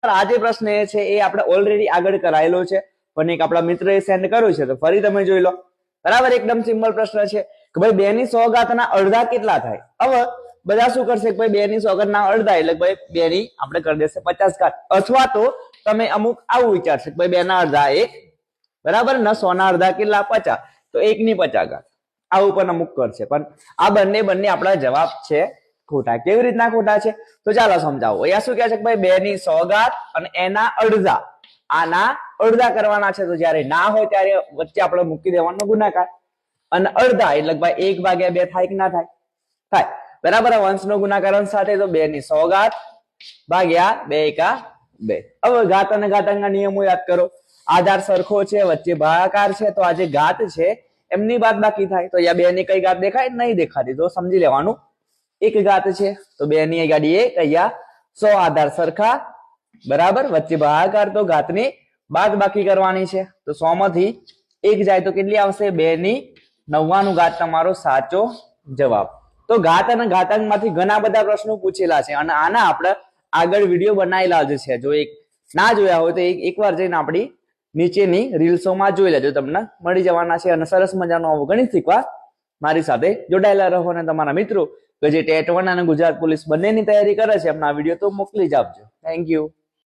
આ જે પ્રશ્ન છે એ આપણે ઓલરેડી આગળ કરાયેલો છે, પણ એક આપણા મિત્રએ સેન્ડ કર્યો છે, તો ફરી તમે જોઈ લો. બરાબર, એકદમ સિમ્પલ પ્રશ્ન છે કે ભાઈ 2 ની 100 ઘાતના અડધા કેટલા થાય. હવે બધા શું કરશે કે ભાઈ 2 ની 100 ઘાતના અડધા એટલે ભાઈ 2 ની આપણે કરી દેશે 50 ઘાત, અથવા તો તમે અમુક આવું વિચારશે કે ભાઈ 2 ના અડધા 1, બરાબર ને 100 ના અડધા કેટલા 50, તો 1 ની 50 ઘાત આવું પણ અમુક કરશે. પણ આ બંને આપણા જવાબ છે ખોટા. કેવી રીતના ખોટા છે તો ચાલો સમજાવો. અહીંયા શું કહે છે કે ભાઈ 2 ની 100 ઘાત અને એના અડધા, આના અડધા કરવાના છે, તો જ્યારે ના હોય ત્યારે વચ્ચે આપણે મૂકી દેવાનો ગુણાકાર, અને અડધા એટલે ભાઈ 1/2 થાય કે ના થાય? થાય. બરાબર, વંશનો ગુણાકાર અંશ સાથે, તો 2 ની 100 ઘાત ભાગ્યા 2 એકા 2. હવે ઘાત અને ઘાતાંકના નિયમો યાદ કરો. આધાર સરખો છે, વચ્ચે ભાગાકાર છે, તો આ જે ઘાત છે એમની બાદ બાકી થાય. તો અહીંયા 2 ની કઈ ઘાત દેખાય? નહીં દેખાતી, તો સમજી લેવાનું એક ઘાત છે, તો 2 ની ગાડી 1, અહીંયા 100 આધાર સરખા, બરાબર, વચ્ચે ભાગાકાર, તો ઘાતની બાદ બાકી કરવાની છે, તો 100 માંથી 1 જાય તો કેટલી આવશે? 2 ની 99 ઘાત તમારો સાચો જવાબ. તો ઘાત અને ઘાતાંક માંથી ઘણા બધા પ્રશ્નો પૂછેલા છે, અને આના આપણે આગળ વિડીયો બનાવેલા જ છે. જો એક ના જોયા હોય તો એકવાર જઈને આપણી નીચેની રીલ્સોમાં જોઈ લેજો, તમને મળી જવાના છે. અને સરસ મજાનું આવું ગણિત શીખવા મારી સાથે જોડાયેલા રહો. અને તમારા મિત્રો કે જે ટેટ 1 અને ગુજરાત પોલીસ બંનેની તૈયારી કરે છે, એમના વિડીયો તો મોકલી જ આપજો. Thank you.